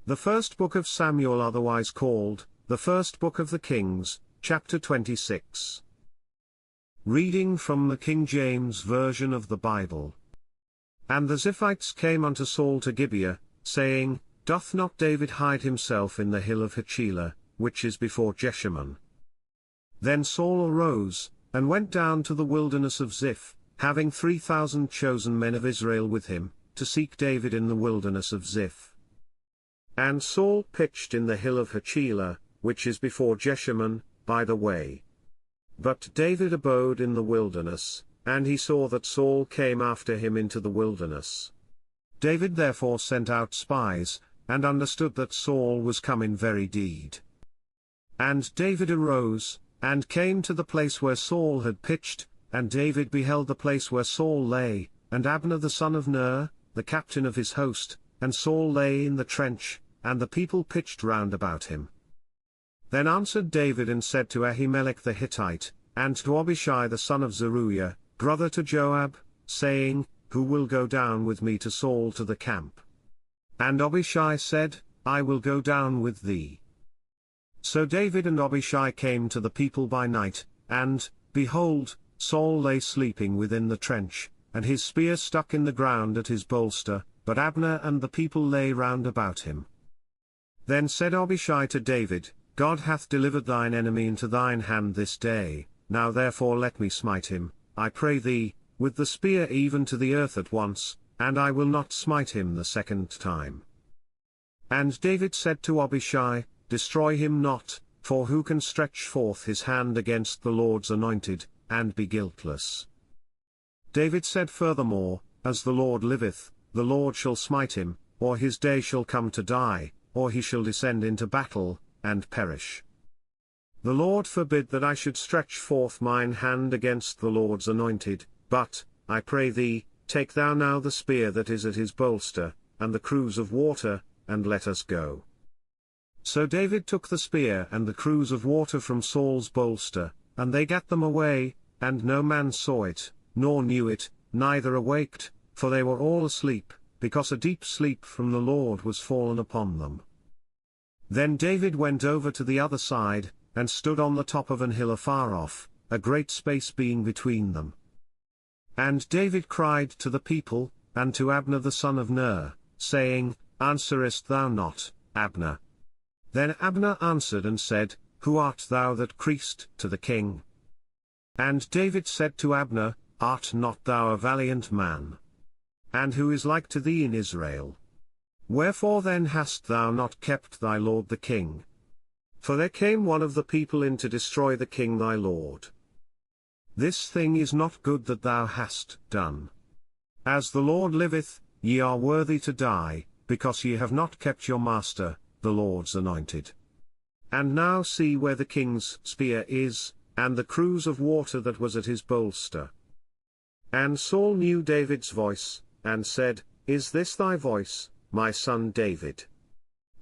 The first book of Samuel, otherwise called, the first book of the Kings, chapter 26. Reading from the King James Version of the Bible. And the Ziphites came unto Saul to Gibeah, saying, Doth not David hide himself in the hill of Hachilah, which is before Jeshimon? Then Saul arose, and went down to the wilderness of Ziph, having 3,000 chosen men of Israel with him, to seek David in the wilderness of Ziph. And Saul pitched in the hill of Hachilah, which is before Jeshimon, by the way. But David abode in the wilderness, and he saw that Saul came after him into the wilderness. David therefore sent out spies, and understood that Saul was come in very deed. And David arose, and came to the place where Saul had pitched, and David beheld the place where Saul lay, and Abner the son of Ner, the captain of his host, and Saul lay in the trench, and the people pitched round about him. Then answered David and said to Ahimelech the Hittite, and to Abishai the son of Zeruiah, brother to Joab, saying, Who will go down with me to Saul to the camp? And Abishai said, I will go down with thee. So David and Abishai came to the people by night, and, behold, Saul lay sleeping within the trench, and his spear stuck in the ground at his bolster, but Abner and the people lay round about him. Then said Abishai to David, God hath delivered thine enemy into thine hand this day, now therefore let me smite him, I pray thee, with the spear even to the earth at once, and I will not smite him the second time. And David said to Abishai, Destroy him not, for who can stretch forth his hand against the Lord's anointed, and be guiltless? David said furthermore, As the Lord liveth, the Lord shall smite him, or his day shall come to die, or he shall descend into battle, and perish. The Lord forbid that I should stretch forth mine hand against the Lord's anointed, but, I pray thee, take thou now the spear that is at his bolster, and the cruse of water, and let us go. So David took the spear and the cruse of water from Saul's bolster, and they gat them away, and no man saw it, nor knew it, neither awaked, for they were all asleep, because a deep sleep from the Lord was fallen upon them. Then David went over to the other side, and stood on the top of an hill afar off, a great space being between them. And David cried to the people, and to Abner the son of Ner, saying, Answerest thou not, Abner? Then Abner answered and said, Who art thou that criest to the king? And David said to Abner, Art not thou a valiant man? And who is like to thee in Israel? Wherefore then hast thou not kept thy lord the king? For there came one of the people in to destroy the king thy lord. This thing is not good that thou hast done. As the Lord liveth, ye are worthy to die, because ye have not kept your master, the Lord's anointed. And now see where the king's spear is, and the cruse of water that was at his bolster. And Saul knew David's voice, and said, Is this thy voice, my son David?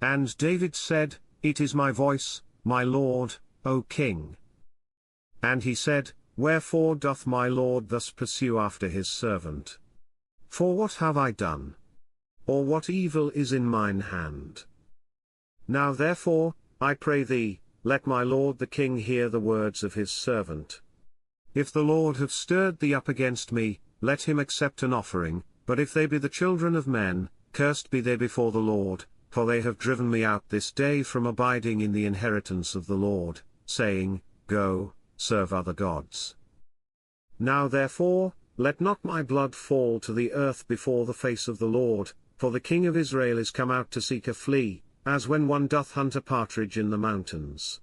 And David said, It is my voice, my lord, O king. And he said, Wherefore doth my lord thus pursue after his servant? For what have I done? Or what evil is in mine hand? Now therefore, I pray thee, let my lord the king hear the words of his servant. If the Lord have stirred thee up against me, let him accept an offering, but if they be the children of men, cursed be they before the Lord, for they have driven me out this day from abiding in the inheritance of the Lord, saying, Go, serve other gods. Now therefore, let not my blood fall to the earth before the face of the Lord, for the king of Israel is come out to seek a flea, as when one doth hunt a partridge in the mountains.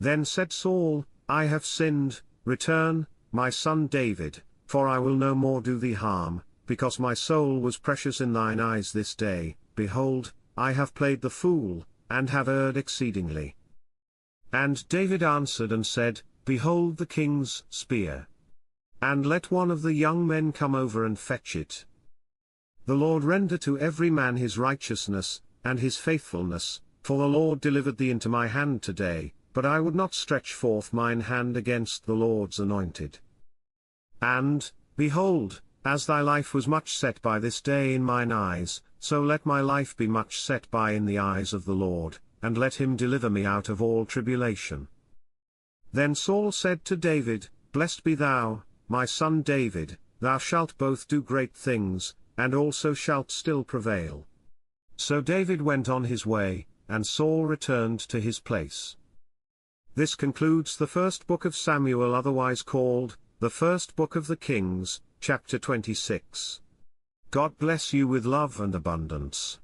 Then said Saul, I have sinned, return, my son David, for I will no more do thee harm, because my soul was precious in thine eyes this day. Behold, I have played the fool, and have erred exceedingly. And David answered and said, Behold the king's spear. And let one of the young men come over and fetch it. The Lord render to every man his righteousness, and his faithfulness, for the Lord delivered thee into my hand today, but I would not stretch forth mine hand against the Lord's anointed. And, behold, as thy life was much set by this day in mine eyes, so let my life be much set by in the eyes of the Lord, and let him deliver me out of all tribulation. Then Saul said to David, Blessed be thou, my son David, thou shalt both do great things, and also shalt still prevail. So David went on his way, and Saul returned to his place. This concludes the first book of Samuel, otherwise called, the first book of the Kings, chapter 26. God bless you with love and abundance.